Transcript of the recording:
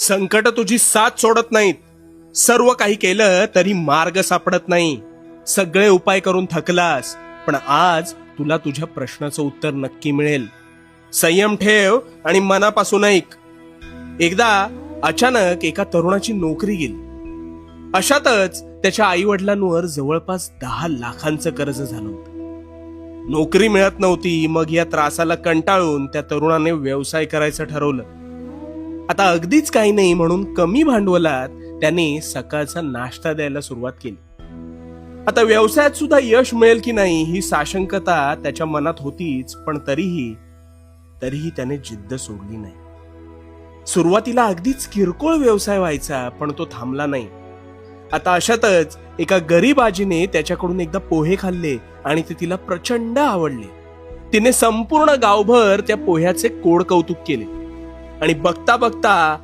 संकट तुझी साथ सोडत नाहीत. सर्व काही केलं तरी मार्ग सापडत नाही. सगळे उपाय करून थकलास, पण आज तुला तुझ्या प्रश्नाचं उत्तर नक्की मिळेल. संयम ठेव आणि मनापासून ऐक. एकदा अचानक एका तरुणाची नोकरी गेली. अशातच त्याच्या आई वडिलांवर जवळपास 10 लाखांचं कर्ज झालं होतं. नोकरी मिळत नव्हती. मग या त्रासाला कंटाळून त्या तरुणाने व्यवसाय करायचं ठरवलं. आता अगदीच काही नाही म्हणून कमी भांडवलात त्याने सकाळचा नाश्ता द्यायला सुरुवात केली. आता व्यवसायात सुद्धा यश मिळेल की नाही ही साशंकता त्याच्या मनात होतीच, पण तरीही त्याने जिद्द सोडली नाही. सुरुवातीला अगदीच किरकोळ व्यवसाय व्हायचा, पण तो थांबला नाही. आता अशातच एका गरीब आजीने त्याच्याकडून एकदा पोहे खाल्ले आणि ते तिला प्रचंड आवडले. तिने संपूर्ण गावभर त्या पोह्याचे कोड कौतुक केले आणि बघता बघता